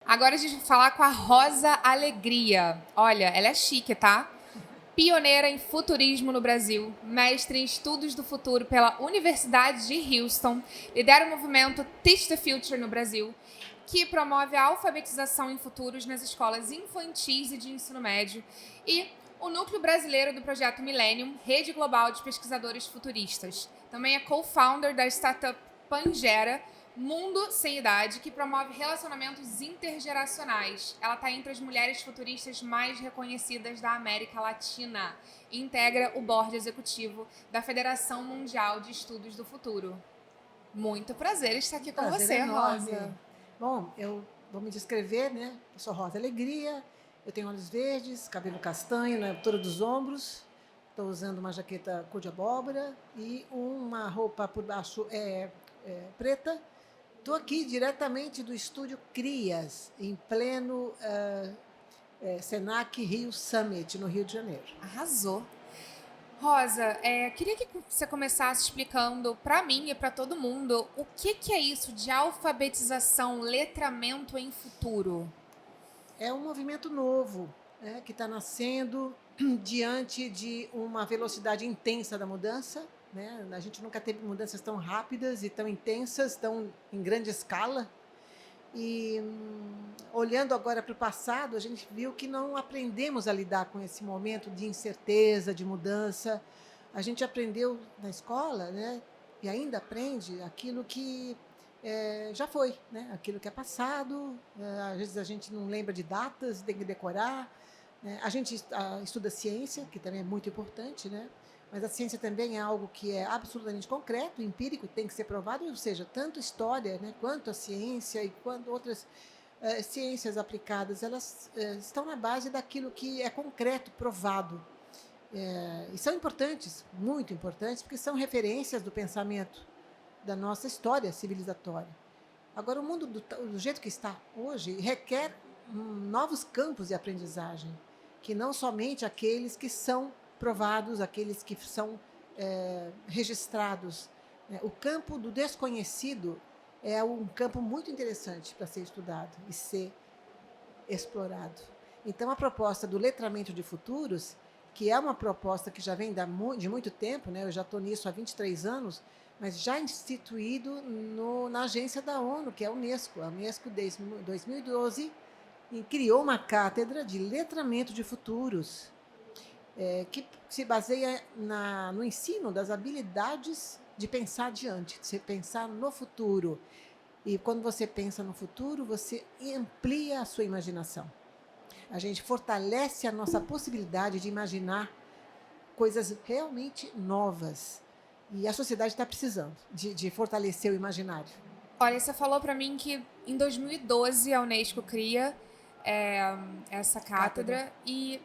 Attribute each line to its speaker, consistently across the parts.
Speaker 1: Agora a gente vai falar com a Rosa Alegria. Olha, ela é chique, tá? Pioneira em futurismo no Brasil, mestre em estudos do futuro pela Universidade de Houston, lidera o movimento Teach the Future no Brasil, que promove a alfabetização em futuros nas escolas infantis e de ensino médio, e o núcleo brasileiro do projeto Millennium, rede global de pesquisadores futuristas. Também é co-founder da startup Pangera, Mundo Sem Idade, que promove relacionamentos intergeracionais. Ela está entre as mulheres futuristas mais reconhecidas da América Latina e integra o board executivo da Federação Mundial de Estudos do Futuro. Muito prazer estar aqui com
Speaker 2: Prazer
Speaker 1: você,
Speaker 2: enorme.
Speaker 1: Rosa.
Speaker 2: Bom, eu vou me descrever, né? Eu sou Rosa Alegria, eu tenho olhos verdes, cabelo castanho na altura dos ombros, estou usando uma jaqueta cor de abóbora e uma roupa por baixo preta. Estou aqui diretamente do estúdio Crias, em pleno Senac Rio Summit, no Rio de Janeiro.
Speaker 1: Arrasou. Rosa, queria que você começasse explicando para mim e para todo mundo o que é isso de alfabetização, letramento em futuro.
Speaker 2: É um movimento novo, né, que está nascendo diante de uma velocidade intensa da mudança. Né? A gente nunca teve mudanças tão rápidas e tão intensas, tão em grande escala. E olhando agora para o passado, a gente viu que não aprendemos a lidar com esse momento de incerteza, de mudança. A gente aprendeu na escola, né, e ainda aprende aquilo que já foi, né, aquilo que é passado. Às vezes a gente não lembra de datas, tem que decorar. Né? A gente estuda ciência, que também é muito importante, né? Mas a ciência também é algo que é absolutamente concreto, empírico, tem que ser provado, ou seja, tanto história, né, quanto a ciência e quanto outras ciências aplicadas, elas estão na base daquilo que é concreto, provado. E são importantes, muito importantes, porque são referências do pensamento da nossa história civilizatória. Agora, o mundo do jeito que está hoje requer novos campos de aprendizagem, que não somente aqueles que são provados, aqueles que são registrados. O campo do desconhecido é um campo muito interessante para ser estudado e ser explorado. Então, a proposta do letramento de futuros, que é uma proposta que já vem de muito tempo, né? Eu já estou nisso há 23 anos, mas já instituído na agência da ONU, que é a Unesco. A Unesco, desde 2012, criou uma cátedra de letramento de futuros, que se baseia no ensino das habilidades de pensar adiante, de pensar no futuro. E quando você pensa no futuro, você amplia a sua imaginação. A gente fortalece a nossa possibilidade de imaginar coisas realmente novas. E a sociedade está precisando de fortalecer o imaginário.
Speaker 1: Olha, você falou para mim que em 2012 a Unesco cria essa cátedra e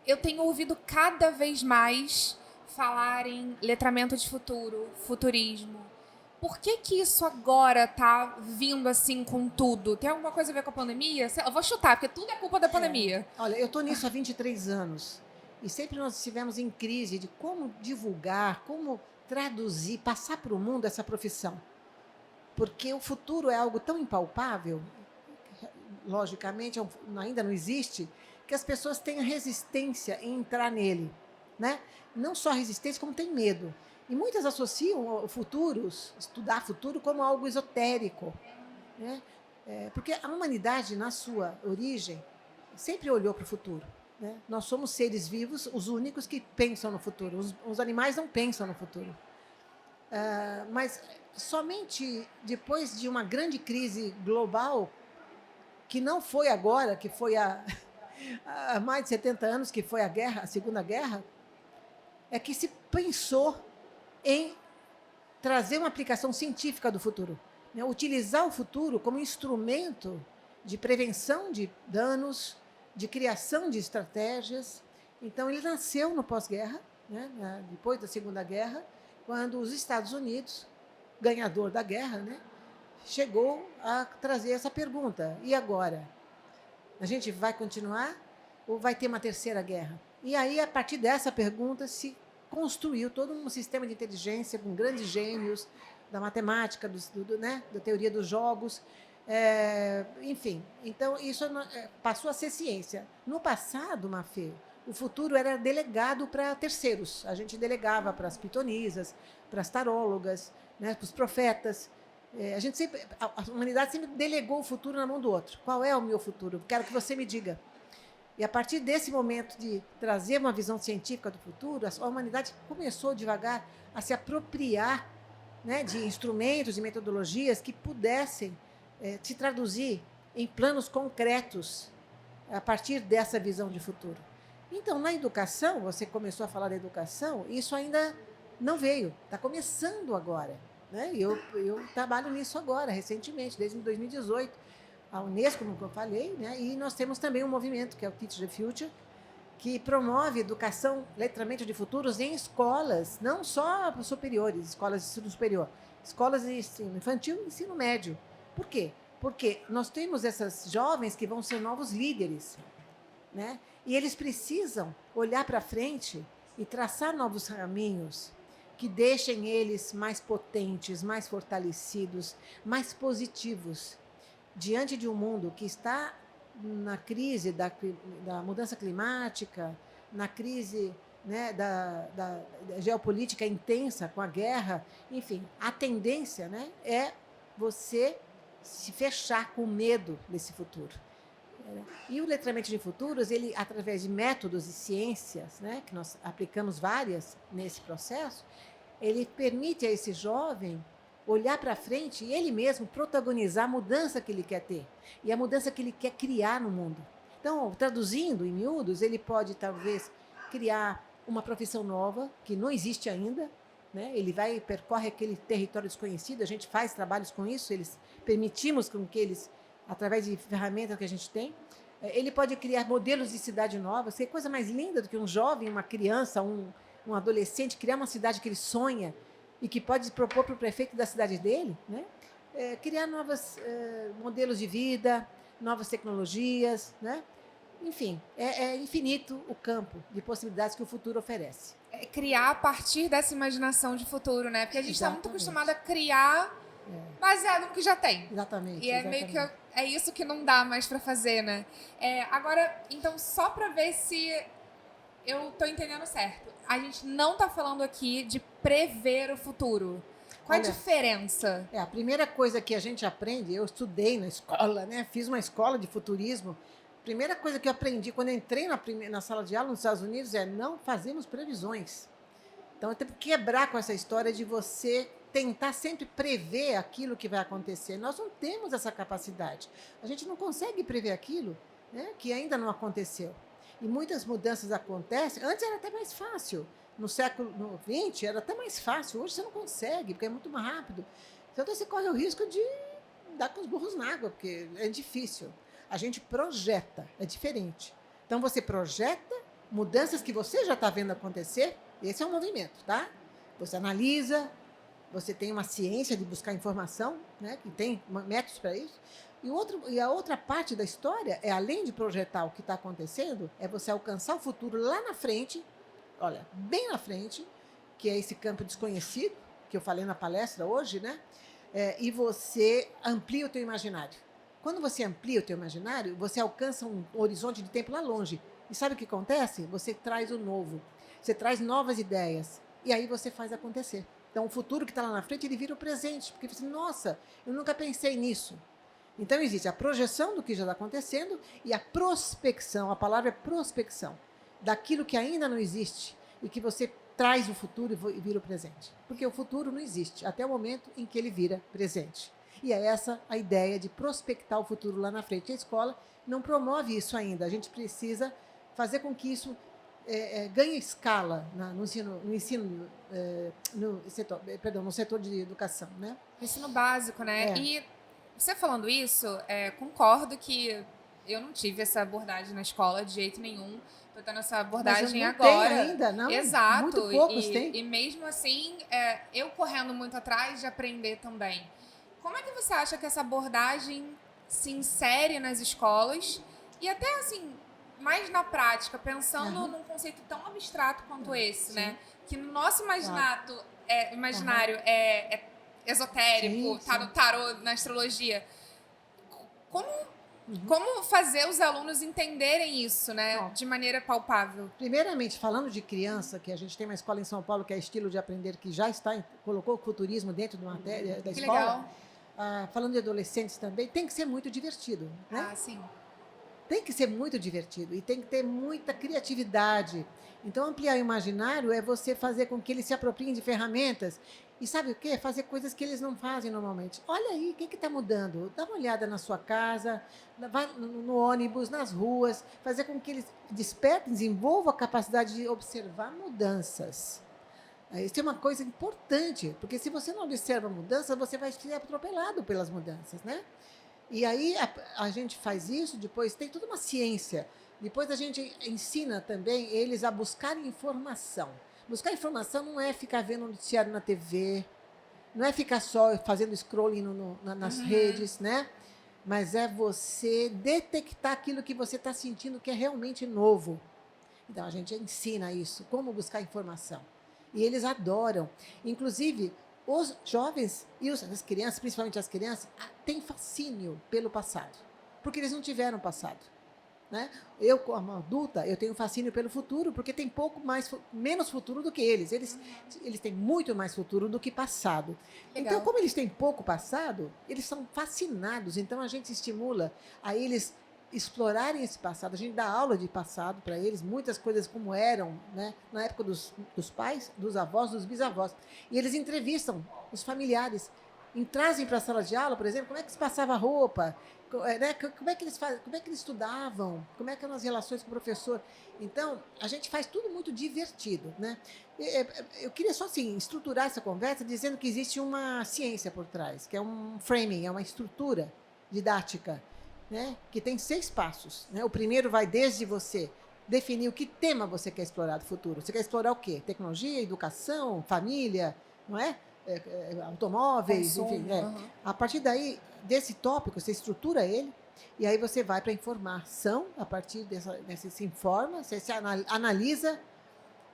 Speaker 1: eu tenho ouvido cada vez mais falar em letramento de futuro, futurismo. Por que isso agora tá vindo assim com tudo? Tem alguma coisa a ver com a pandemia? Eu vou chutar, porque tudo é culpa da pandemia.
Speaker 2: Olha, eu estou nisso há 23 anos e sempre nós estivemos em crise de como divulgar, como traduzir, passar para o mundo essa profissão. Porque o futuro é algo tão impalpável, logicamente ainda não existe, que as pessoas têm resistência em entrar nele. Né? Não só resistência, como tem medo. E muitas associam estudar futuro, como algo esotérico. Né? Porque a humanidade, na sua origem, sempre olhou para o futuro. Né? Nós somos seres vivos, os únicos que pensam no futuro. Os animais não pensam no futuro. Mas somente depois de uma grande crise global, que não foi agora, que foi há mais de 70 anos, que foi a Segunda Guerra, é que se pensou em trazer uma aplicação científica do futuro. Né? Utilizar o futuro como instrumento de prevenção de danos, de criação de estratégias. Então, ele nasceu no pós-guerra, né? Depois da Segunda Guerra, quando os Estados Unidos, ganhador da guerra, né, chegou a trazer essa pergunta: e agora? A gente vai continuar ou vai ter uma terceira guerra? E aí, a partir dessa pergunta, se construiu todo um sistema de inteligência com grandes gênios da matemática, né, da teoria dos jogos, Enfim, então isso passou a ser ciência. No passado, Mafê, o futuro era delegado para terceiros. A gente delegava para as pitonisas, para as tarólogas, né, para os profetas. A humanidade sempre delegou o futuro na mão do outro. Qual é o meu futuro? Quero que você me diga. E a partir desse momento de trazer uma visão científica do futuro, a humanidade começou devagar a se apropriar, né, de instrumentos e metodologias que pudessem se traduzir em planos concretos a partir dessa visão de futuro. Então, na educação, você começou a falar da educação, isso ainda não veio, está começando agora. Né? Eu trabalho nisso agora, recentemente, desde 2018, a Unesco, como eu falei, né? E nós temos também um movimento, que é o Teach the Future, que promove educação, letramento de futuros em escolas, não só superiores, escolas de ensino superior, escolas de ensino infantil e ensino médio. Por quê? Porque nós temos essas jovens que vão ser novos líderes, né? E eles precisam olhar para frente e traçar novos caminhos que deixem eles mais potentes, mais fortalecidos, mais positivos diante de um mundo que está na crise da mudança climática, na crise, né, da geopolítica intensa com a guerra. Enfim, a tendência, né, é você se fechar com medo desse futuro. E o letramento de futuros, ele, através de métodos e ciências, né, que nós aplicamos várias nesse processo, ele permite a esse jovem olhar para frente e ele mesmo protagonizar a mudança que ele quer ter e a mudança que ele quer criar no mundo. Então, traduzindo em miúdos, ele pode talvez criar uma profissão nova que não existe ainda, né? Ele percorre aquele território desconhecido, a gente faz trabalhos com isso, permitimos com que eles, através de ferramentas que a gente tem, ele pode criar modelos de cidade nova, que é coisa mais linda do que um jovem, uma criança, um adolescente criar uma cidade que ele sonha e que pode propor para o prefeito da cidade dele, né? Criar novos modelos de vida, novas tecnologias, né? Enfim, é infinito o campo de possibilidades que o futuro oferece.
Speaker 1: Criar a partir dessa imaginação de futuro, né? Porque a gente está muito acostumado a criar baseado no que já tem.
Speaker 2: Exatamente.
Speaker 1: E meio que é isso que não dá mais para fazer, né? Agora, então, só para ver se eu tô entendendo certo. A gente não tá falando aqui de prever o futuro. Qual a diferença?
Speaker 2: A primeira coisa que a gente aprende, eu estudei na escola, né? Fiz uma escola de futurismo. A primeira coisa que eu aprendi quando eu entrei na sala de aula nos Estados Unidos não fazemos previsões. Então, eu tenho que quebrar com essa história de você tentar sempre prever aquilo que vai acontecer. Nós não temos essa capacidade. A gente não consegue prever aquilo, né, que ainda não aconteceu. E muitas mudanças acontecem. Antes era até mais fácil. No século XX era até mais fácil. Hoje você não consegue, porque é muito mais rápido. Então você corre o risco de dar com os burros na água, porque é difícil. A gente projeta, é diferente. Então você projeta mudanças que você já está vendo acontecer. Esse é um movimento, tá? Você analisa, você tem uma ciência de buscar informação, né, que tem métodos para isso. E a outra parte da história além de projetar o que está acontecendo, é você alcançar o futuro lá na frente, olha, bem na frente, que é esse campo desconhecido, que eu falei na palestra hoje, né? E você amplia o teu imaginário. Quando você amplia o teu imaginário, você alcança um horizonte de tempo lá longe. E sabe o que acontece? Você traz o novo, você traz novas ideias, e aí você faz acontecer. Então, o futuro que está lá na frente, ele vira o presente, porque você, nossa, eu nunca pensei nisso. Então, existe a projeção do que já está acontecendo e a prospecção, a palavra é prospecção, daquilo que ainda não existe e que você traz o futuro e vira o presente. Porque o futuro não existe até o momento em que ele vira presente. E é essa a ideia de prospectar o futuro lá na frente. A escola não promove isso ainda. A gente precisa fazer com que isso ganhe escala no setor de educação, né?
Speaker 1: Ensino básico, né? E você falando isso, concordo que eu não tive essa abordagem na escola de jeito nenhum. Tô tendo essa abordagem
Speaker 2: não
Speaker 1: agora.
Speaker 2: Tem ainda, não?
Speaker 1: Exato.
Speaker 2: Muito poucos têm.
Speaker 1: E mesmo assim, eu correndo muito atrás de aprender também. Como é que você acha que essa abordagem se insere nas escolas? E até assim, mais na prática, pensando num conceito tão abstrato quanto esse, sim, né? Que no nosso imaginário é esotérico, tá no tarô, na astrologia. Como fazer os alunos entenderem isso, né,
Speaker 2: Bom,
Speaker 1: de maneira palpável?
Speaker 2: primeiramente, falando de criança, que a gente tem uma escola em São Paulo que é Estilo de Aprender, que já colocou o futurismo dentro da matéria da
Speaker 1: Que
Speaker 2: escola.
Speaker 1: legal.
Speaker 2: Falando de adolescentes também, tem que ser muito divertido, né?
Speaker 1: Ah, sim.
Speaker 2: Tem que ser muito divertido e tem que ter muita criatividade. Então, ampliar o imaginário é você fazer com que eles se apropriem de ferramentas e sabe o quê? Fazer coisas que eles não fazem normalmente. Olha aí, o que está mudando? Dá uma olhada na sua casa, vai no ônibus, nas ruas, fazer com que eles despertem, desenvolvam a capacidade de observar mudanças. Isso é uma coisa importante, porque se você não observa mudança, você vai ser atropelado pelas mudanças, né? E aí a gente faz isso, depois tem toda uma ciência. Depois a gente ensina também eles a buscarem informação. Buscar informação não é ficar vendo noticiário na TV, não é ficar só fazendo scrolling nas redes, né? Mas é você detectar aquilo que você está sentindo que é realmente novo. Então a gente ensina isso, como buscar informação. E eles adoram. Inclusive, os jovens e as crianças, principalmente as crianças, têm fascínio pelo passado, porque eles não tiveram passado, né? Eu, como adulta, eu tenho fascínio pelo futuro, porque tem menos futuro do que eles. Eles têm muito mais futuro do que passado.
Speaker 1: Legal.
Speaker 2: Então, como eles têm pouco passado, eles são fascinados. Então, a gente estimula a eles explorarem esse passado. A gente dá aula de passado para eles, muitas coisas como eram, né, na época dos pais, dos avós, dos bisavós. E eles entrevistam os familiares, trazem para a sala de aula, por exemplo, como é que se passava a roupa, né, como é que eles estudavam, como é que eram as relações com o professor. Então, a gente faz tudo muito divertido, né? Eu queria só assim estruturar essa conversa dizendo que existe uma ciência por trás, que é um framing, é uma estrutura didática, né, que tem 6 passos. Né? O primeiro vai desde você definir o que tema você quer explorar do futuro. Você quer explorar o quê? Tecnologia, educação, família, não é? Automóveis,
Speaker 1: Consumo,
Speaker 2: enfim. A partir daí, desse tópico, você estrutura ele e aí você vai para a informação. A partir dessa se informa, você se analisa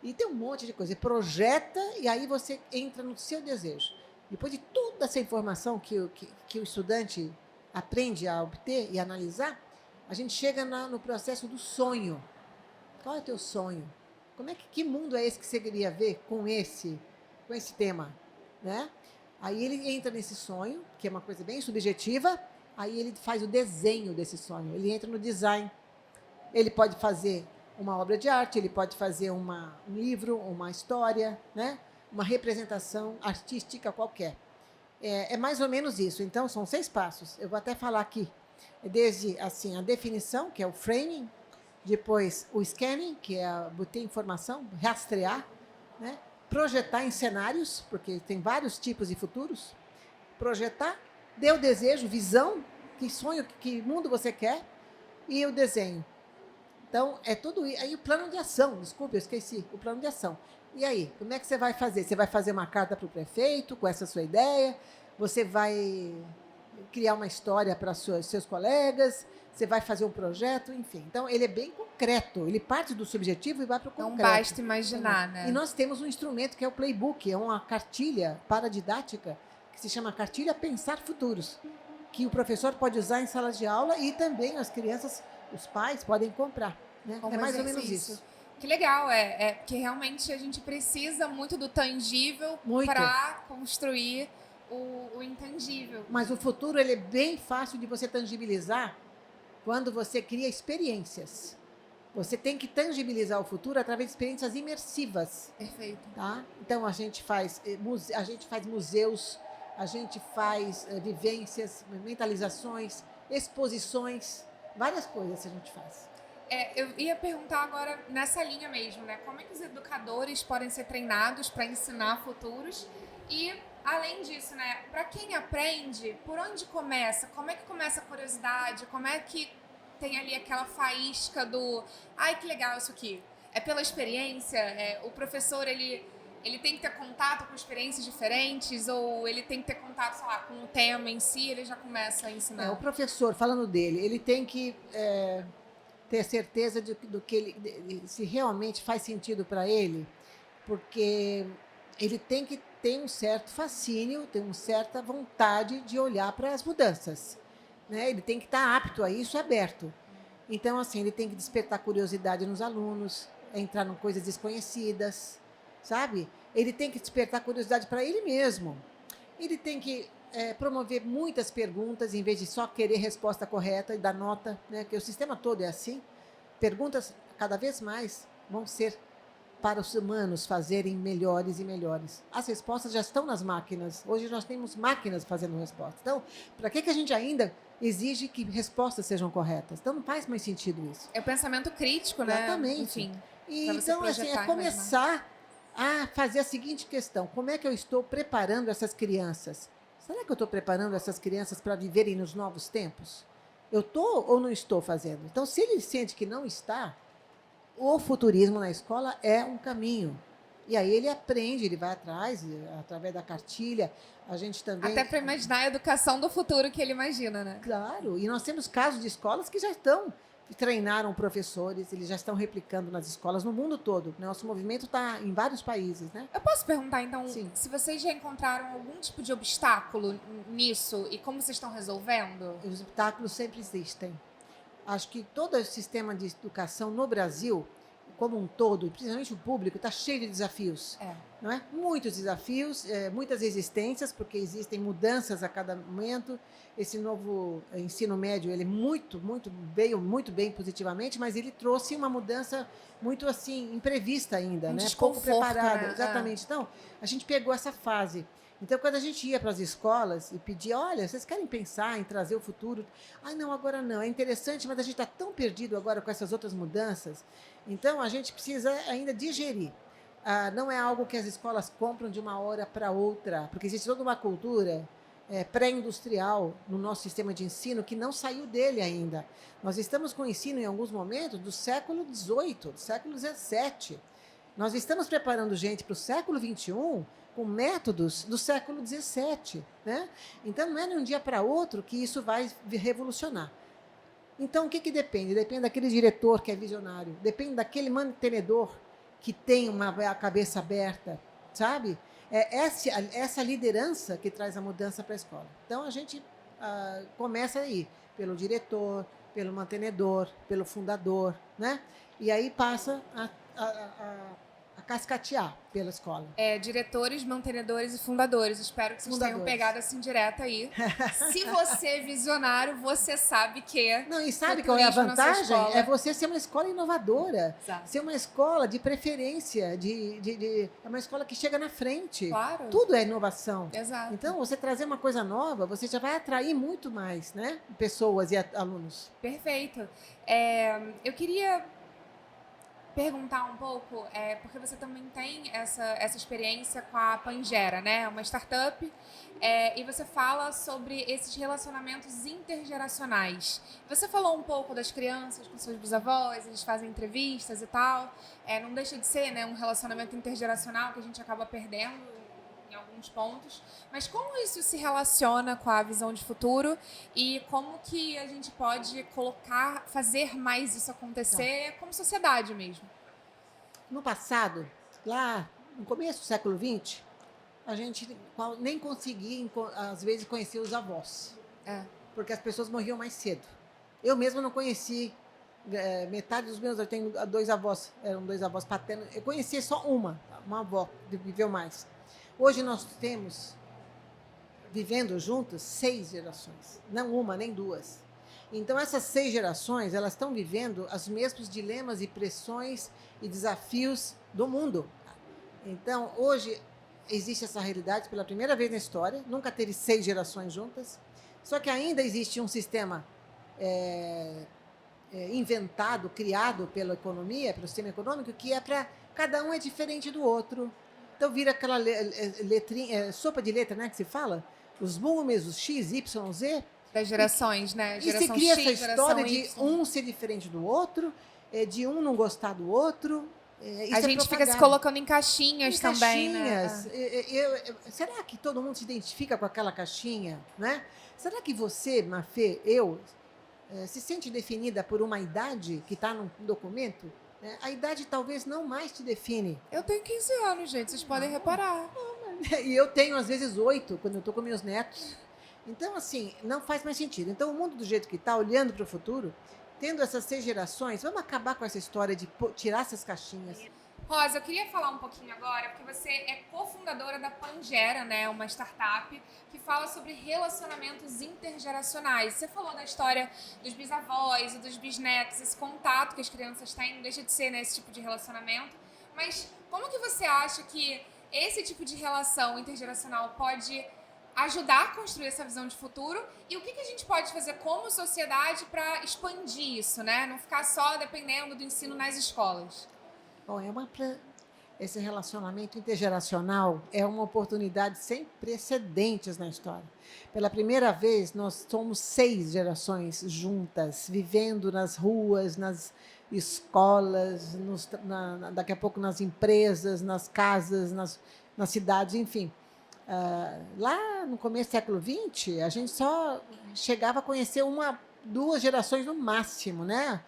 Speaker 2: e tem um monte de coisa. Você projeta e aí você entra no seu desejo. Depois de toda essa informação que o estudante aprende a obter e analisar, a gente chega no processo do sonho. Qual é o teu sonho? Que mundo é esse que você queria ver com esse tema? Né? Aí ele entra nesse sonho, que é uma coisa bem subjetiva, aí ele faz o desenho desse sonho, ele entra no design. Ele pode fazer uma obra de arte, ele pode fazer um livro, uma história, né? Uma representação artística qualquer. É mais ou menos isso. Então, são 6 passos. Eu vou até falar aqui. Desde assim, a definição, que é o framing, depois o scanning, que é botar informação, rastrear, né? Projetar em cenários, porque tem vários tipos de futuros. Projetar, dê o desejo, visão, que sonho, que mundo você quer, e o desenho. Então, é tudo isso. Aí o plano de ação, desculpe, eu esqueci, o plano de ação. E aí, como é que você vai fazer? Você vai fazer uma carta para o prefeito com essa sua ideia? Você vai criar uma história para seus colegas? Você vai fazer um projeto? Enfim. Então, ele é bem concreto. Ele parte do subjetivo e vai para o concreto.
Speaker 1: Não basta imaginar, né?
Speaker 2: E nós temos um instrumento que é o Playbook, é uma cartilha paradidática que se chama Cartilha Pensar Futuros, que o professor pode usar em salas de aula e também as crianças, os pais podem comprar. Né? É mais ou menos isso.
Speaker 1: Que legal, porque realmente a gente precisa muito do tangível para construir o intangível.
Speaker 2: Mas o futuro ele é bem fácil de você tangibilizar quando você cria experiências. Você tem que tangibilizar o futuro através de experiências imersivas.
Speaker 1: Perfeito.
Speaker 2: Tá? Então a gente faz museus, a gente faz vivências, mentalizações, exposições, várias coisas a gente faz.
Speaker 1: Eu ia perguntar agora nessa linha mesmo, né? Como é que os educadores podem ser treinados para ensinar futuros? E, além disso, né? Para quem aprende, por onde começa? Como é que começa a curiosidade? Como é que tem ali aquela faísca do... Ai, que legal isso aqui. É pela experiência? O professor, ele tem que ter contato com experiências diferentes? Ou ele tem que ter contato, sei lá, com o tema em si? Ele já começa a ensinar?
Speaker 2: O professor, falando dele, ele tem que... ter certeza do que se realmente faz sentido para ele, porque ele tem que ter um certo fascínio, ter uma certa vontade de olhar para as mudanças. né? Ele tem que estar apto a isso, aberto. Então, assim, ele tem que despertar curiosidade nos alunos, entrar em coisas desconhecidas, sabe? Ele tem que despertar curiosidade para ele mesmo. Ele tem que promover muitas perguntas, em vez de só querer resposta correta e dar nota, né? Porque o sistema todo é assim. Perguntas, cada vez mais, vão ser para os humanos fazerem melhores e melhores. As respostas já estão nas máquinas. Hoje nós temos máquinas fazendo respostas. Então, para que a gente ainda exige que respostas sejam corretas? Então, não faz mais sentido isso.
Speaker 1: É o pensamento crítico, né?
Speaker 2: Exatamente.
Speaker 1: Enfim,
Speaker 2: E, então, assim, é começar a fazer a seguinte questão. Como é que eu estou preparando essas crianças? Será que eu estou preparando essas crianças para viverem nos novos tempos? Eu estou ou não estou fazendo? Então, se ele sente que não está, o futurismo na escola é um caminho. E aí ele aprende, ele vai atrás, através da cartilha. A gente também...
Speaker 1: Até para imaginar a educação do futuro que ele imagina, né?
Speaker 2: Claro, e nós temos casos de escolas que já treinaram professores, eles já estão replicando nas escolas no mundo todo. Nosso movimento está em vários países, né?
Speaker 1: Eu posso perguntar, então,
Speaker 2: Sim.
Speaker 1: Se vocês já encontraram algum tipo de obstáculo nisso e como vocês estão resolvendo?
Speaker 2: Os obstáculos sempre existem. Acho que todo o sistema de educação no Brasil, como um todo, principalmente o público, está cheio de desafios. Não é? Muitos desafios, muitas resistências, porque existem mudanças a cada momento. Esse novo ensino médio, ele veio muito bem positivamente, mas ele trouxe uma mudança muito assim imprevista ainda, né? Pouco preparada.
Speaker 1: Né?
Speaker 2: Exatamente. Então, a gente pegou essa fase. Então, quando a gente ia para as escolas e pedia, olha, vocês querem pensar em trazer o futuro? Ai, não, agora não. É interessante, mas a gente está tão perdido agora com essas outras mudanças. Então, a gente precisa ainda digerir. Não é algo que as escolas compram de uma hora para outra, porque existe toda uma cultura pré-industrial no nosso sistema de ensino que não saiu dele ainda. Nós estamos com o ensino, em alguns momentos, do século XVIII, do século XVII. Nós estamos preparando gente para o século XXI com métodos do século XVII. Né? Então, não é de um dia para outro que isso vai revolucionar. Então, o que depende? Depende daquele diretor que é visionário, depende daquele mantenedor que tem a cabeça aberta, sabe? É essa liderança que traz a mudança para a escola. Então, a gente começa aí, pelo diretor, pelo mantenedor, pelo fundador, né? E aí passa a cascatear pela escola.
Speaker 1: Diretores, mantenedores e fundadores. Espero que vocês tenham pegado assim direto aí. Se você é visionário, você sabe que...
Speaker 2: Não, e sabe qual é a vantagem? É você ser uma escola inovadora.
Speaker 1: Exato.
Speaker 2: Ser uma escola de preferência, é uma escola que chega na frente.
Speaker 1: Claro.
Speaker 2: Tudo é inovação.
Speaker 1: Exato.
Speaker 2: Então, você trazer uma coisa nova, você já vai atrair muito mais, né? Pessoas e alunos.
Speaker 1: Perfeito. Eu queria perguntar um pouco, porque você também tem essa experiência com a Pangera, né? Uma startup, e você fala sobre esses relacionamentos intergeracionais. Você falou um pouco das crianças com seus bisavós, eles fazem entrevistas e tal. Não deixa de ser, né, um relacionamento intergeracional que a gente acaba perdendo em alguns pontos, mas como isso se relaciona com a visão de futuro e como que a gente pode fazer mais isso acontecer como sociedade mesmo?
Speaker 2: No passado, lá no começo do século XX, a gente nem conseguia, às vezes, conhecer os avós, porque as pessoas morriam mais cedo. Eu mesma não conheci metade dos meus, eu tenho dois avós, eram dois avós paternos, eu conheci só uma avó que viveu mais. Hoje nós temos, vivendo juntas, 6 gerações. Não uma, nem duas. Então, essas 6 gerações, elas estão vivendo os mesmos dilemas e pressões e desafios do mundo. Então, hoje, existe essa realidade pela primeira vez na história. Nunca teve 6 gerações juntas. Só que ainda existe um sistema inventado, criado pela economia, pelo sistema econômico, que é para cada um é diferente do outro. Então, vira aquela letrinha, sopa de letra, né, que se fala? Os números, os X, Y, Z.
Speaker 1: Das gerações, né?
Speaker 2: Geração e se cria X, essa história de um ser diferente do outro, de um não gostar do outro.
Speaker 1: A gente fica se colocando em caixinhas também,
Speaker 2: caixinhas. Né? Será que todo mundo se identifica com aquela caixinha? Né? Será que você, Mafê, se sente definida por uma idade que está no documento? A idade talvez não mais te define.
Speaker 1: Eu tenho 15 anos, gente, vocês podem reparar.
Speaker 2: E eu tenho, às vezes, 8, quando eu estou com meus netos. Então, assim, não faz mais sentido. Então, o mundo do jeito que está, olhando para o futuro, tendo essas 6 gerações, vamos acabar com essa história de tirar essas caixinhas.
Speaker 1: Rosa, eu queria falar um pouquinho agora, porque você é cofundadora da Pangera, né? Uma startup que fala sobre relacionamentos intergeracionais. Você falou da história dos bisavós e dos bisnetos, esse contato que as crianças têm, não deixa de ser, né, esse tipo de relacionamento. Mas como que você acha que esse tipo de relação intergeracional pode ajudar a construir essa visão de futuro? E o que a gente pode fazer como sociedade para expandir isso, né? Não ficar só dependendo do ensino nas escolas.
Speaker 2: Bom, esse relacionamento intergeracional é uma oportunidade sem precedentes na história. Pela primeira vez, nós somos 6 gerações juntas, vivendo nas ruas, nas escolas, daqui a pouco nas empresas, nas casas, nas cidades, enfim. Lá no começo do século XX, a gente só chegava a conhecer 2 gerações no máximo, né?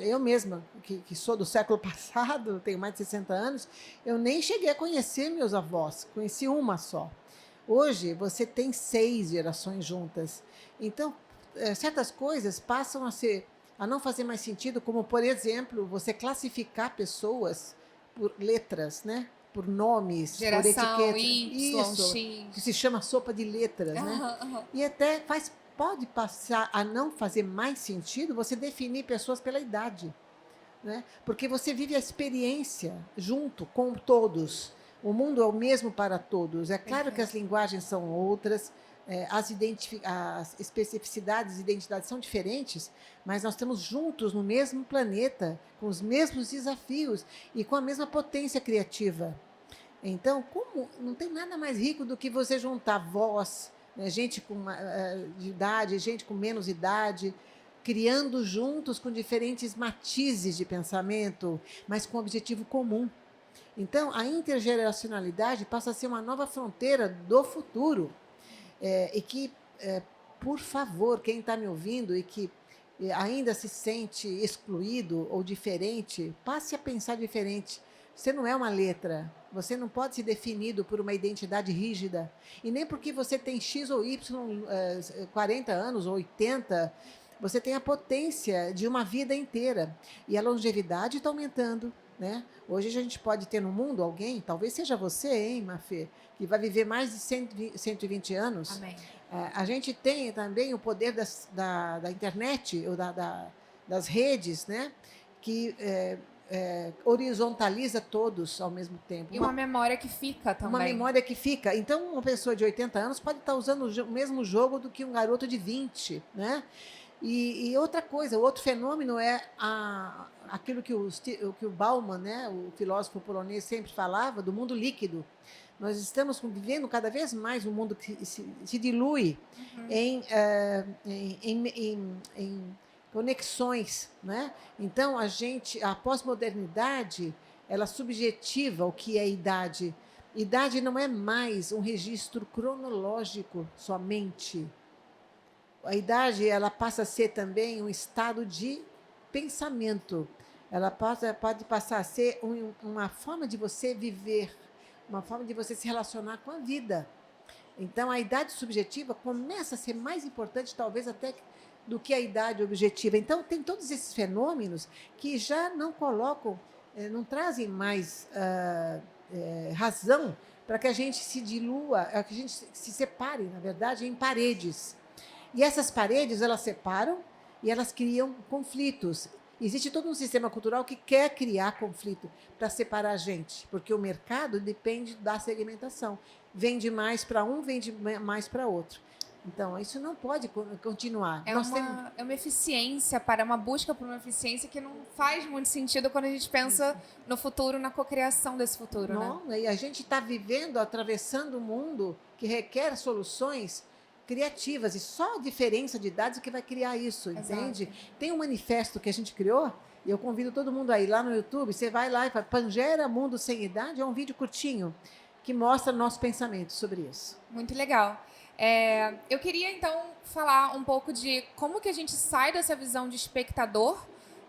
Speaker 2: Eu mesma, que sou do século passado, tenho mais de 60 anos, eu nem cheguei a conhecer meus avós, conheci uma só. Hoje, você tem 6 gerações juntas. Então, certas coisas passam a não fazer mais sentido, como, por exemplo, você classificar pessoas por letras, né? Por nomes,
Speaker 1: Geração
Speaker 2: por etiquetas.
Speaker 1: Y,
Speaker 2: Isso,
Speaker 1: X.
Speaker 2: que se chama sopa de letras, né? E até pode passar a não fazer mais sentido você definir pessoas pela idade, né? Porque você vive a experiência junto com todos. O mundo é o mesmo para todos. É claro que as linguagens são outras, as especificidades e identidades são diferentes, mas nós estamos juntos no mesmo planeta, com os mesmos desafios e com a mesma potência criativa. Então, não tem nada mais rico do que você juntar voz, né, gente de idade, gente com menos idade, criando juntos com diferentes matizes de pensamento, mas com objetivo comum. Então, a intergeracionalidade passa a ser uma nova fronteira do futuro. E que, por favor, quem está me ouvindo e que ainda se sente excluído ou diferente, passe a pensar diferente. Você não é uma letra, você não pode ser definido por uma identidade rígida, e nem porque você tem X ou Y, 40 anos ou 80, você tem a potência de uma vida inteira, e a longevidade está aumentando, né? Hoje a gente pode ter no mundo alguém, talvez seja você, hein, Mafê, que vai viver mais de 120 anos.
Speaker 1: Amém.
Speaker 2: A gente tem também o poder da internet, ou das redes, né? Que horizontaliza todos ao mesmo tempo.
Speaker 1: E uma memória que fica também.
Speaker 2: Uma memória que fica. Então, uma pessoa de 80 anos pode estar usando o mesmo jogo do que um garoto de 20, né? E outra coisa, o outro fenômeno é aquilo que o Bauman, né, o filósofo polonês, sempre falava, do mundo líquido. Nós estamos vivendo cada vez mais um mundo que se dilui em conexões, né? Então, a pós-modernidade, ela subjetiva o que é idade. Idade não é mais um registro cronológico somente. A idade, ela passa a ser também um estado de pensamento. Ela pode passar a ser uma forma de você viver, uma forma de você se relacionar com a vida. Então, a idade subjetiva começa a ser mais importante, talvez, até do que a idade objetiva. Então, tem todos esses fenômenos que já não colocam, não trazem mais razão para que a gente se dilua, que a gente se separe, na verdade, em paredes. E essas paredes, elas separam e elas criam conflitos. Existe todo um sistema cultural que quer criar conflito para separar a gente, porque o mercado depende da segmentação. Vende mais para um, vende mais para outro. Então, isso não pode continuar.
Speaker 1: É uma eficiência, uma busca por uma eficiência que não faz muito sentido quando a gente pensa no futuro, na cocriação desse futuro.
Speaker 2: Não,
Speaker 1: né?
Speaker 2: E a gente está atravessando um mundo que requer soluções criativas, e só a diferença de idades é que vai criar isso, entende?
Speaker 1: Exato.
Speaker 2: Tem um manifesto que a gente criou, e eu convido todo mundo a ir lá no YouTube, você vai lá e fala, Pangera Mundo Sem Idade, é um vídeo curtinho, que mostra nosso pensamento sobre isso.
Speaker 1: Muito legal. Eu queria, então, falar um pouco de como que a gente sai dessa visão de espectador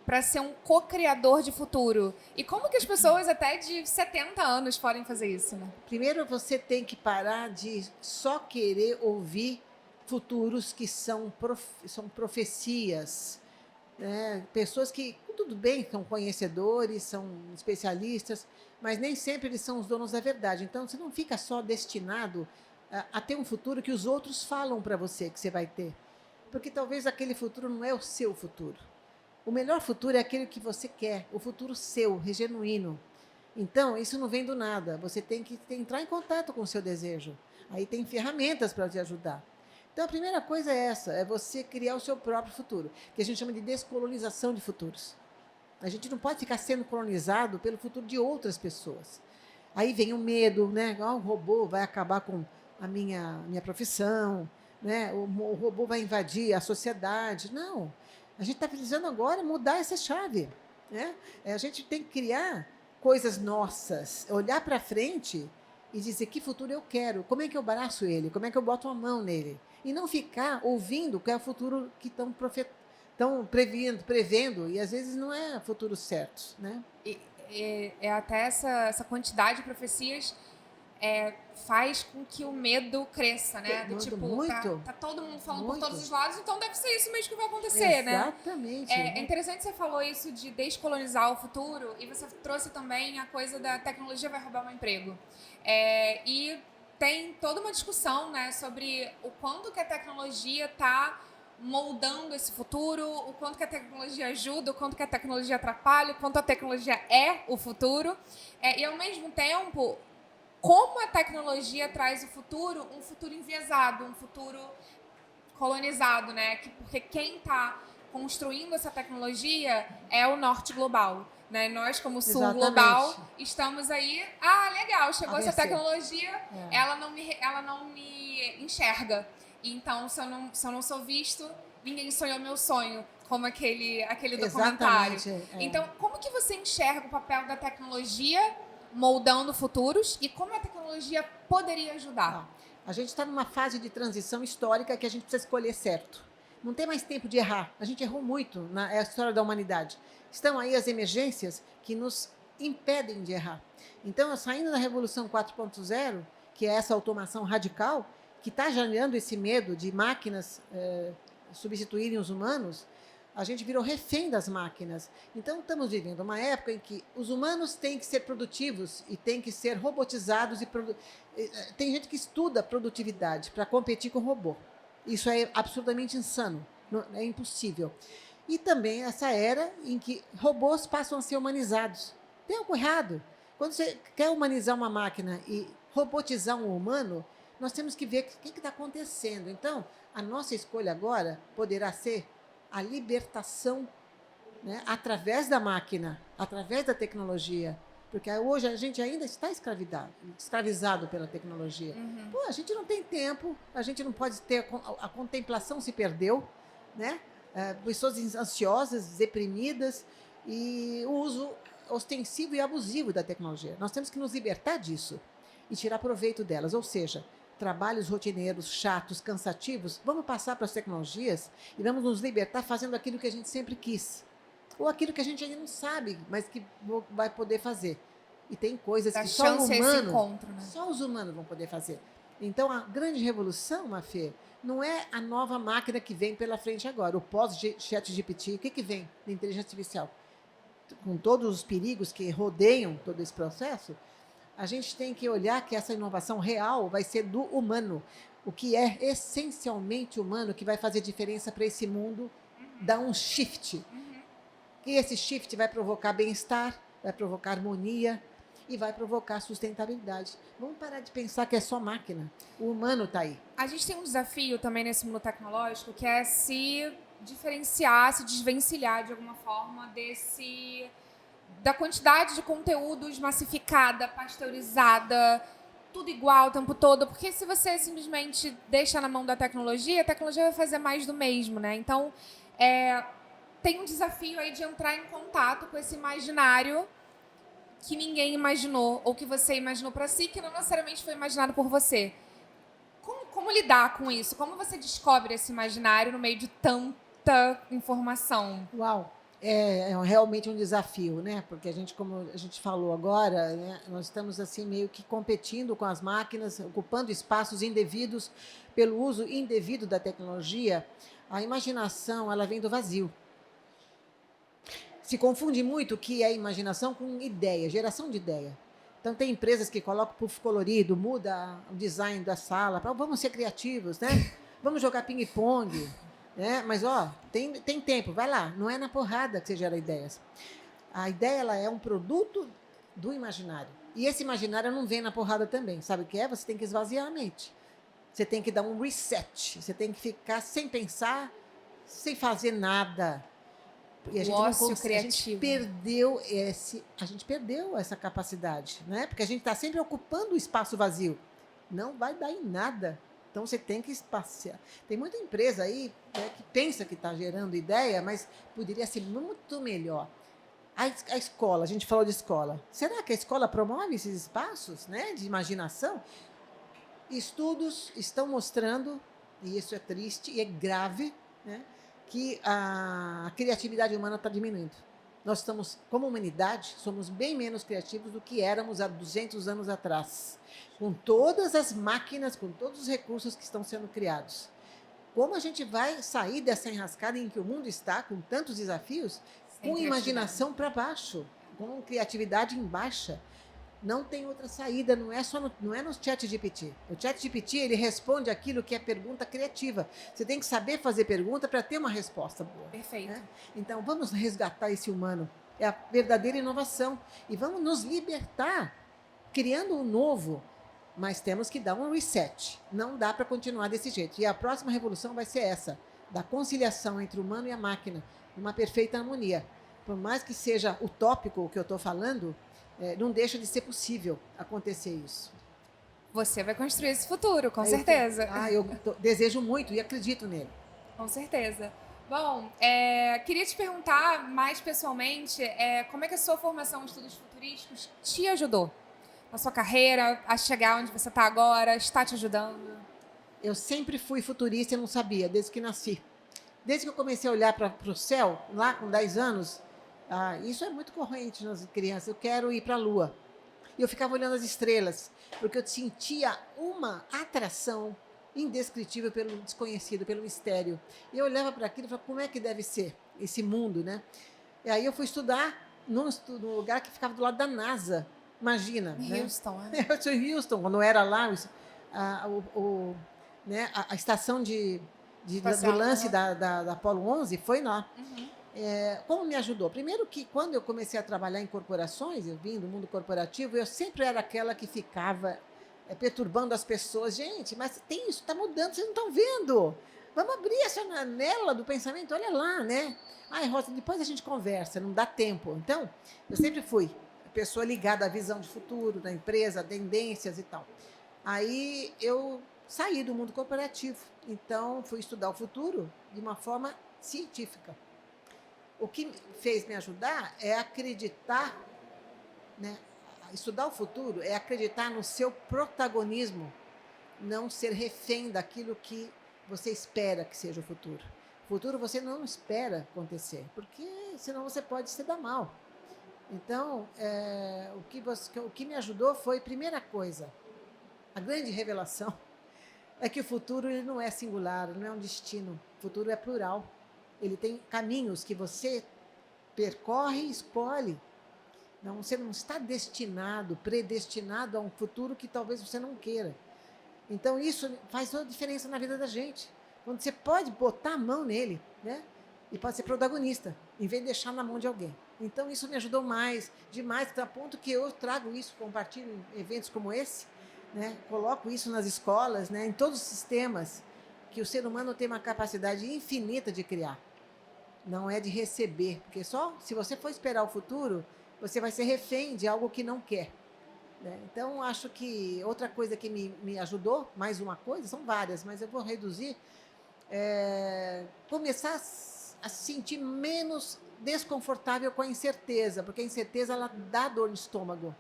Speaker 1: para ser um co-criador de futuro. E como que as pessoas até de 70 anos podem fazer isso, né?
Speaker 2: Primeiro, você tem que parar de só querer ouvir futuros que são profecias, né? Pessoas que, tudo bem, são conhecedores, são especialistas, mas nem sempre eles são os donos da verdade. Então, você não fica só destinado a ter um futuro que os outros falam para você que você vai ter. Porque talvez aquele futuro não é o seu futuro. O melhor futuro é aquele que você quer, o futuro seu, genuíno. Então, isso não vem do nada. Você tem que entrar em contato com o seu desejo. Aí tem ferramentas para te ajudar. Então, a primeira coisa é essa, é você criar o seu próprio futuro, que a gente chama de descolonização de futuros. A gente não pode ficar sendo colonizado pelo futuro de outras pessoas. Aí vem o medo, né? O robô vai acabar com a minha profissão, né? O robô vai invadir a sociedade. Não. A gente está precisando agora mudar essa chave, né? A gente tem que criar coisas nossas, olhar para frente e dizer que futuro eu quero, como é que eu abraço ele, como é que eu boto a mão nele. E não ficar ouvindo que é o futuro que estão prevendo, e às vezes não é futuros certos, né?
Speaker 1: É até essa quantidade de profecias faz com que o medo cresça, né? Do tipo,
Speaker 2: muito,
Speaker 1: tá todo mundo falando
Speaker 2: muito.
Speaker 1: por todos os lados, então deve ser isso mesmo que vai acontecer, né?
Speaker 2: Exatamente.
Speaker 1: É interessante que você falou isso de descolonizar o futuro, e você trouxe também a coisa da tecnologia vai roubar meu emprego. E tem toda uma discussão, né, sobre o quanto que a tecnologia está moldando esse futuro, o quanto que a tecnologia ajuda, o quanto que a tecnologia atrapalha, o quanto a tecnologia é o futuro. E, ao mesmo tempo, como a tecnologia traz o futuro, um futuro enviesado, um futuro colonizado, né? Porque quem está construindo essa tecnologia é o norte global. Né? Nós, como sul
Speaker 2: Exatamente.
Speaker 1: Global, estamos aí. Ah, legal, chegou essa tecnologia, ela não me enxerga. Então, se eu não sou visto, ninguém sonhou meu sonho, como aquele documentário. Então, como que você enxerga o papel da tecnologia moldando futuros e como a tecnologia poderia ajudar?
Speaker 2: A gente está numa fase de transição histórica que a gente precisa escolher certo. Não tem mais tempo de errar. A gente errou muito na história da humanidade. Estão aí as emergências que nos impedem de errar. Então, saindo da Revolução 4.0, que é essa automação radical, que está gerando esse medo de máquinas substituírem os humanos, a gente virou refém das máquinas. Então, estamos vivendo uma época em que os humanos têm que ser produtivos e têm que ser robotizados. Tem gente que estuda produtividade para competir com o robô. Isso é absolutamente insano, é impossível. E também essa era em que robôs passam a ser humanizados. Tem algo errado. Quando você quer humanizar uma máquina e robotizar um humano, nós temos que ver o que está acontecendo. Então, a nossa escolha agora poderá ser a libertação, né, através da máquina, através da tecnologia. Porque hoje a gente ainda está escravizado pela tecnologia.
Speaker 1: Uhum.
Speaker 2: Pô, a gente não tem tempo, a gente não pode ter... A contemplação se perdeu, né? Pessoas ansiosas, deprimidas, e o uso ostensivo e abusivo da tecnologia. Nós temos que nos libertar disso e tirar proveito delas. Ou seja, trabalhos rotineiros, chatos, cansativos, vamos passar para as tecnologias e vamos nos libertar fazendo aquilo que a gente sempre quis. Ou aquilo que a gente ainda não sabe, mas que vai poder fazer. E tem coisas que só os humanos vão poder fazer. Então, a grande revolução, Mafê, não é a nova máquina que vem pela frente agora, o pós-ChatGPT. O que vem da inteligência artificial? Com todos os perigos que rodeiam todo esse processo, a gente tem que olhar que essa inovação real vai ser do humano. O que é essencialmente humano, que vai fazer diferença para esse mundo, dar um shift. E esse shift vai provocar bem-estar, vai provocar harmonia e vai provocar sustentabilidade. Vamos parar de pensar que é só máquina. O humano está aí.
Speaker 1: A gente tem um desafio também nesse mundo tecnológico, que é se diferenciar, se desvencilhar de alguma forma da quantidade de conteúdos massificada, pasteurizada, tudo igual o tempo todo. Porque se você simplesmente deixa na mão da tecnologia, a tecnologia vai fazer mais do mesmo, né? Então, tem um desafio aí de entrar em contato com esse imaginário que ninguém imaginou, ou que você imaginou para si, que não necessariamente foi imaginado por você. Como lidar com isso? Como você descobre esse imaginário no meio de tanta informação?
Speaker 2: Uau! É realmente um desafio, né? Porque a gente, como a gente falou agora, né, nós estamos assim meio que competindo com as máquinas, ocupando espaços indevidos pelo uso indevido da tecnologia. A imaginação, ela vem do vazio. Se confunde muito o que é imaginação com ideia, geração de ideia. Então, tem empresas que colocam puff colorido, muda o design da sala, vamos ser criativos, né? Vamos jogar ping-pong, né? Mas, ó, tem tempo, vai lá. Não é na porrada que você gera ideias. A ideia, ela é um produto do imaginário. E esse imaginário não vem na porrada também. Sabe o que é? Você tem que esvaziar a mente. Você tem que dar um reset. Você tem que ficar sem pensar, sem fazer nada. E a
Speaker 1: O
Speaker 2: gente não
Speaker 1: ócio
Speaker 2: consegue,
Speaker 1: criativo.
Speaker 2: a gente perdeu essa capacidade, né? Porque a gente está sempre ocupando o espaço vazio. Não vai dar em nada. Então você tem que espaciar. Tem muita empresa aí, né, que pensa que está gerando ideia, mas poderia ser muito melhor. A escola, a gente falou de escola. Será que a escola promove esses espaços, né, de imaginação? Estudos estão mostrando, e isso é triste e é grave, né, que a criatividade humana está diminuindo. Nós estamos, como humanidade, somos bem menos criativos do que éramos há 200 anos atrás, com todas as máquinas, com todos os recursos que estão sendo criados. Como a gente vai sair dessa enrascada em que o mundo está, com tantos desafios, com imaginação para baixo, com criatividade em baixa? Não tem outra saída, não é no chat GPT. O chat GPT, ele responde aquilo que é pergunta criativa. Você tem que saber fazer pergunta para ter uma resposta boa.
Speaker 1: Perfeito.
Speaker 2: Né? Então, vamos resgatar esse humano. É a verdadeira inovação. E vamos nos libertar, criando um novo. Mas temos que dar um reset. Não dá para continuar desse jeito. E a próxima revolução vai ser essa, da conciliação entre o humano e a máquina, uma perfeita harmonia. Por mais que seja utópico o que eu estou falando, não deixa de ser possível acontecer isso.
Speaker 1: Você vai construir esse futuro, com certeza.
Speaker 2: Eu desejo muito e acredito nele.
Speaker 1: Com certeza. Bom, queria te perguntar mais pessoalmente, como é que a sua formação em estudos futurísticos te ajudou na sua carreira, a chegar onde você está agora, está te ajudando?
Speaker 2: Eu sempre fui futurista e não sabia, desde que nasci. Desde que eu comecei a olhar para o céu, lá com 10 anos, isso é muito corrente nas crianças, eu quero ir para a Lua. E eu ficava olhando as estrelas, porque eu sentia uma atração indescritível pelo desconhecido, pelo mistério. E eu olhava para aquilo e falava, como é que deve ser esse mundo, né? E aí eu fui estudar num lugar que ficava do lado da NASA. Imagina.
Speaker 1: Em Houston,
Speaker 2: né? Eu sou em Houston, quando eu era lá, né, a estação do lance da Apollo 11 foi lá. Como me ajudou? Primeiro que quando eu comecei a trabalhar em corporações, eu vim do mundo corporativo, eu sempre era aquela que ficava perturbando as pessoas. Gente, mas tem isso, está mudando, vocês não estão vendo. Vamos abrir essa janela do pensamento, olha lá, né? Ai, Rosa, depois a gente conversa, não dá tempo. Então, eu sempre fui pessoa ligada à visão de futuro da empresa, tendências e tal. Aí eu saí do mundo corporativo, então fui estudar o futuro de uma forma científica. O que fez me ajudar é acreditar, né? Estudar o futuro é acreditar no seu protagonismo, não ser refém daquilo que você espera que seja o futuro. O futuro você não espera acontecer, porque senão você pode se dar mal. Então, o que me ajudou foi, primeira coisa, a grande revelação é que o futuro ele não é singular, não é um destino. O futuro é plural. Ele tem caminhos que você percorre e escolhe. Não, você não está predestinado a um futuro que talvez você não queira. Então, isso faz toda a diferença na vida da gente. Quando você pode botar a mão nele, né? E pode ser protagonista, em vez de deixar na mão de alguém. Então, isso me ajudou demais, a ponto que eu trago isso, compartilho em eventos como esse, né? Coloco isso nas escolas, né? Em todos os sistemas, que o ser humano tem uma capacidade infinita de criar. Não é de receber, porque só se você for esperar o futuro, você vai ser refém de algo que não quer. Né? Então, acho que outra coisa que me ajudou, mais uma coisa, são várias, mas eu vou reduzir, começar a se sentir menos desconfortável com a incerteza, porque a incerteza ela dá dor no estômago,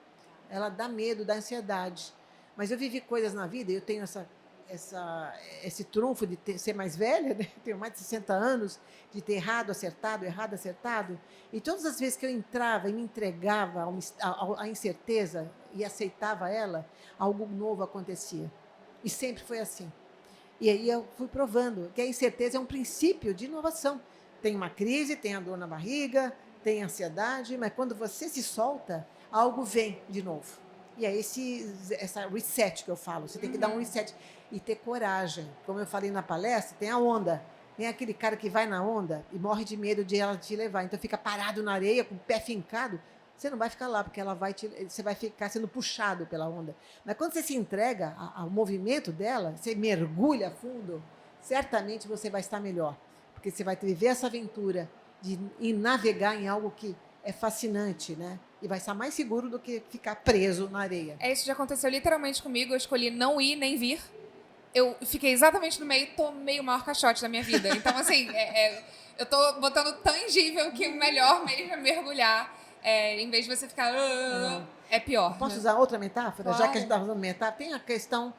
Speaker 2: ela dá medo, dá ansiedade. Mas eu vivi coisas na vida, e eu tenho esse trunfo de ser mais velha, né? Tenho mais de 60 anos, de ter errado, acertado. E todas as vezes que eu entrava e me entregava à incerteza e aceitava ela, algo novo acontecia. E sempre foi assim. E aí eu fui provando que a incerteza é um princípio de inovação. Tem uma crise, tem a dor na barriga, tem ansiedade, mas quando você se solta, algo vem de novo. E é essa reset que eu falo. Você tem que dar um reset e ter coragem. Como eu falei na palestra, tem a onda. Tem aquele cara que vai na onda e morre de medo de ela te levar. Então fica parado na areia, com o pé fincado. Você não vai ficar lá, porque você vai ficar sendo puxado pela onda. Mas quando você se entrega ao movimento dela, você mergulha a fundo, certamente você vai estar melhor. Porque você vai viver essa aventura de navegar em algo que é fascinante, né? E vai estar mais seguro do que ficar preso na areia.
Speaker 1: Isso já aconteceu literalmente comigo. Eu escolhi não ir nem vir. Eu fiquei exatamente no meio e tomei o maior caixote da minha vida. Então, assim, eu tô botando tangível que o melhor mesmo é mergulhar. Em vez de você ficar... é pior.
Speaker 2: Posso usar outra metáfora?
Speaker 1: Claro.
Speaker 2: Já que a gente está usando metáfora, tem a questão...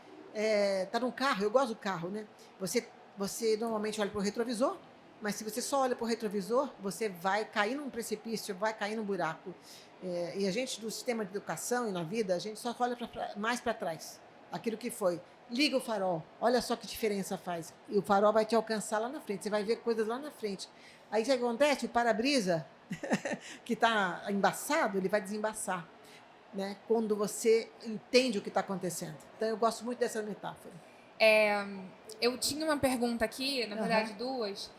Speaker 2: tá num carro, eu gosto do carro, né? Você normalmente olha para o retrovisor, mas se você só olha para o retrovisor, você vai cair num precipício, vai cair num buraco. E a gente, do sistema de educação e na vida, a gente só olha mais para trás. Aquilo que foi. Liga o farol, olha só que diferença faz. E o farol vai te alcançar lá na frente, você vai ver coisas lá na frente. Aí o que acontece? O para-brisa, que está embaçado, ele vai desembaçar, né? Quando você entende o que está acontecendo. Então, eu gosto muito dessa metáfora.
Speaker 1: Eu tinha uma pergunta aqui, na verdade duas,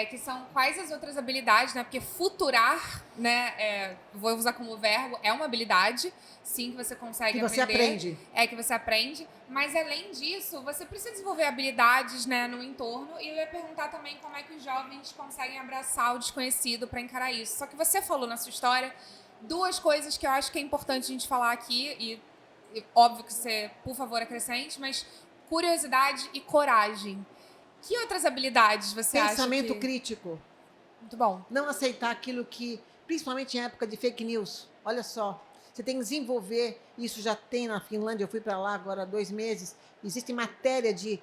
Speaker 1: que são quais as outras habilidades, né? Porque futurar, né? Vou usar como verbo, é uma habilidade, sim, que você consegue aprender.
Speaker 2: Que você aprende.
Speaker 1: Que você aprende. Mas, além disso, você precisa desenvolver habilidades, né, no entorno. E eu ia perguntar também como é que os jovens conseguem abraçar o desconhecido para encarar isso. Só que você falou na sua história duas coisas que eu acho que é importante a gente falar aqui. E óbvio que você, por favor, acrescente, mas curiosidade e coragem. Que outras habilidades você acha que...
Speaker 2: Pensamento crítico.
Speaker 1: Muito bom.
Speaker 2: Não aceitar aquilo que, principalmente em época de fake news, olha só, você tem que desenvolver, isso já tem na Finlândia, eu fui para lá agora há 2 meses, existe matéria de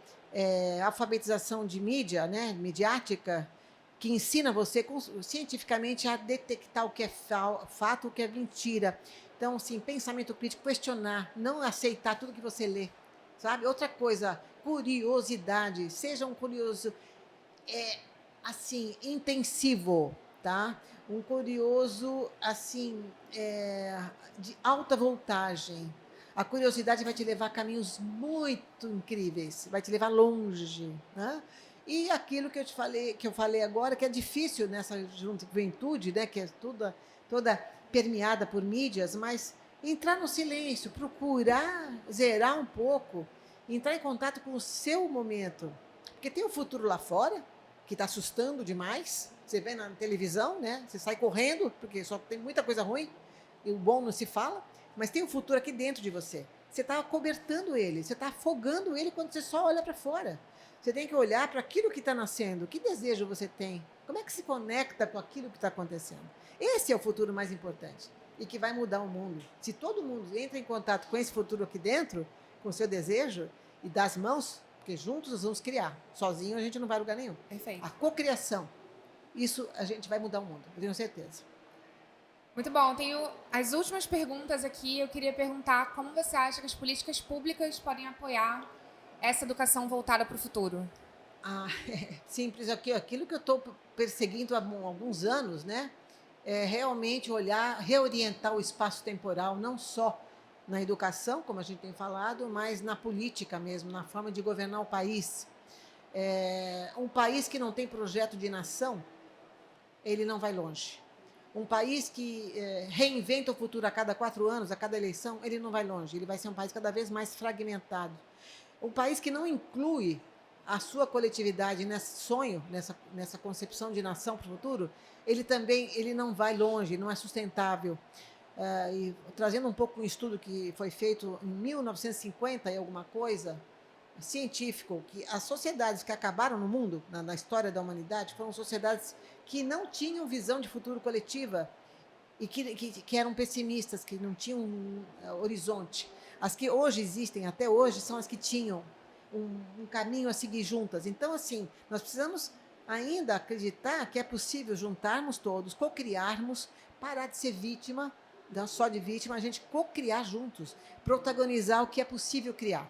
Speaker 2: alfabetização de mídia, né, midiática, que ensina você cientificamente a detectar o que é fato, o que é mentira. Então, assim, pensamento crítico, questionar, não aceitar tudo que você lê, sabe? Outra coisa, curiosidade, seja um curioso, assim, intensivo, tá? Um curioso, assim, de alta voltagem. A curiosidade vai te levar a caminhos muito incríveis, vai te levar longe, né? E aquilo que eu falei agora, que é difícil nessa juventude, né? Que é toda permeada por mídias, mas entrar no silêncio, procurar zerar um pouco, entrar em contato com o seu momento. Porque tem o futuro lá fora, que está assustando demais. Você vê na televisão, né? Você sai correndo, porque só tem muita coisa ruim, e o bom não se fala, mas tem o futuro aqui dentro de você. Você está acobertando ele, você está afogando ele quando você só olha para fora. Você tem que olhar para aquilo que está nascendo. Que desejo você tem? Como é que se conecta com aquilo que está acontecendo? Esse é o futuro mais importante e que vai mudar o mundo. Se todo mundo entra em contato com esse futuro aqui dentro, com o seu desejo, e dá as mãos, porque juntos nós vamos criar. Sozinho a gente não vai a lugar nenhum.
Speaker 1: Perfeito.
Speaker 2: A cocriação. Isso a gente vai mudar o mundo, eu tenho certeza.
Speaker 1: Muito bom. Tenho as últimas perguntas aqui. Eu queria perguntar como você acha que as políticas públicas podem apoiar essa educação voltada para o futuro?
Speaker 2: Simples. Aquilo que eu estou perseguindo há alguns anos, né? É realmente olhar, reorientar o espaço temporal, não só na educação, como a gente tem falado, mas na política mesmo, na forma de governar o país. Um país que não tem projeto de nação, ele não vai longe. Um país que reinventa o futuro a cada 4 anos, a cada eleição, ele não vai longe. Ele vai ser um país cada vez mais fragmentado. Um país que não inclui a sua coletividade nesse sonho, nessa concepção de nação para o futuro, ele não vai longe, não é sustentável. E trazendo um pouco um estudo que foi feito em 1950 e alguma coisa, científico, que as sociedades que acabaram no mundo, na história da humanidade, foram sociedades que não tinham visão de futuro coletiva e que eram pessimistas, que não tinham horizonte. As que hoje existem, até hoje, são as que tinham um caminho a seguir juntas. Então, assim, nós precisamos ainda acreditar que é possível juntarmos todos, cocriarmos, parar de ser vítima, não só de vítima, a gente cocriar juntos, protagonizar o que é possível criar.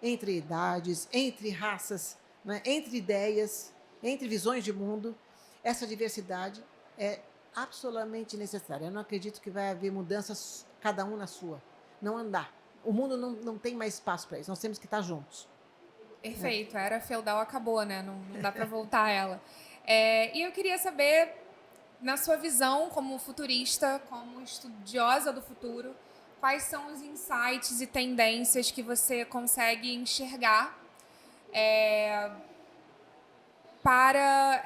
Speaker 2: Entre idades, entre raças, né? Entre ideias, entre visões de mundo. Essa diversidade é absolutamente necessária. Eu não acredito que vai haver mudanças, cada um na sua. Não andar. O mundo não tem mais espaço para isso. Nós temos que estar juntos.
Speaker 1: Perfeito. A era feudal acabou, né? Não dá para voltar a ela. E eu queria saber, na sua visão como futurista, como estudiosa do futuro, quais são os insights e tendências que você consegue enxergar para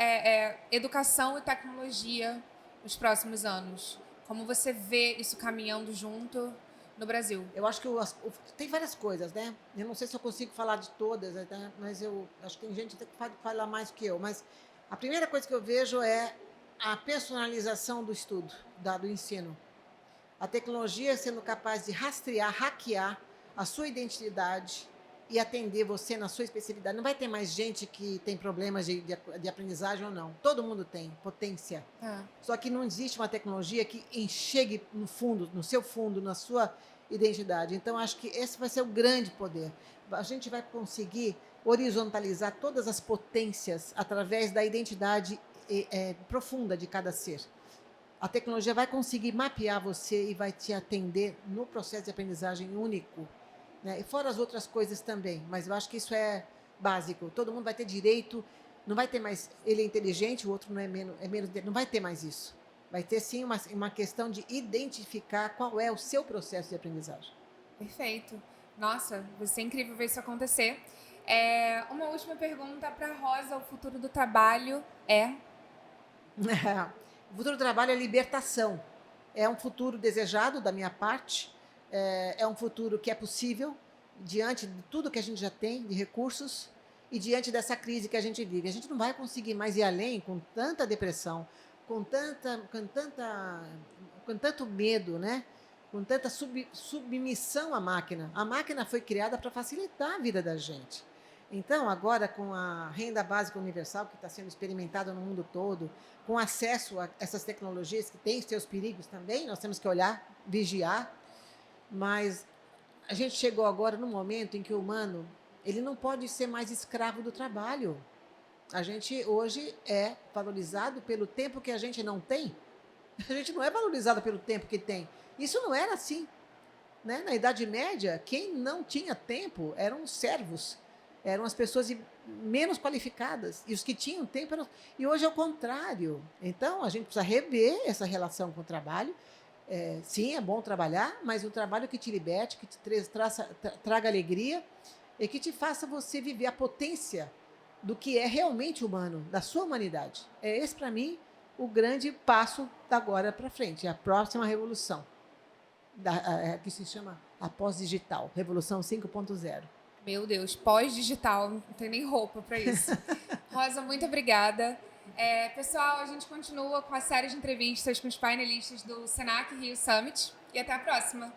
Speaker 1: educação e tecnologia nos próximos anos? Como você vê isso caminhando junto no Brasil?
Speaker 2: Eu acho que tem várias coisas, né? Eu não sei se eu consigo falar de todas, né? Mas eu acho que tem gente que fala mais que eu. Mas a primeira coisa que eu vejo é a personalização do estudo, do ensino. A tecnologia sendo capaz de rastrear, hackear a sua identidade e atender você na sua especialidade. Não vai ter mais gente que tem problemas de aprendizagem ou não. Todo mundo tem potência. Só que não existe uma tecnologia que enxergue no fundo, no seu fundo, na sua identidade. Então, acho que esse vai ser o grande poder. A gente vai conseguir horizontalizar todas as potências através da identidade profunda de cada ser. A tecnologia vai conseguir mapear você e vai te atender no processo de aprendizagem único. Né? E fora as outras coisas também, mas eu acho que isso é básico. Todo mundo vai ter direito, não vai ter mais ele é inteligente, o outro não é menos, não vai ter mais isso. Vai ter sim uma questão de identificar qual é o seu processo de aprendizagem.
Speaker 1: Perfeito. Nossa, vai ser incrível ver isso acontecer. Uma última pergunta para a Rosa: o futuro do trabalho é?
Speaker 2: O futuro do trabalho é libertação. É um futuro desejado da minha parte. É um futuro que é possível diante de tudo que a gente já tem de recursos e diante dessa crise que a gente vive. A gente não vai conseguir mais ir além com tanta depressão, com tanto medo, né? Com tanta submissão à máquina. A máquina foi criada para facilitar a vida da gente. Então, agora, com a renda básica universal, que está sendo experimentada no mundo todo, com acesso a essas tecnologias que têm seus perigos também, nós temos que olhar, vigiar. Mas a gente chegou agora num momento em que o humano ele não pode ser mais escravo do trabalho. A gente hoje é valorizado pelo tempo que a gente não tem. A gente não é valorizado pelo tempo que tem. Isso não era assim. Né? Na Idade Média, quem não tinha tempo eram os servos, eram as pessoas menos qualificadas. E os que tinham tempo eram... E hoje é o contrário. Então, a gente precisa rever essa relação com o trabalho. Sim, é bom trabalhar, mas um trabalho que te liberte, que te traga alegria e que te faça você viver a potência do que é realmente humano, da sua humanidade. É esse, para mim, o grande passo da agora para frente, a próxima revolução, que se chama a pós-digital, Revolução 5.0.
Speaker 1: Meu Deus, pós-digital, não tem nem roupa para isso. Rosa, muito obrigada. Pessoal, a gente continua com a série de entrevistas com os painelistas do Senac Rio Summit e até a próxima.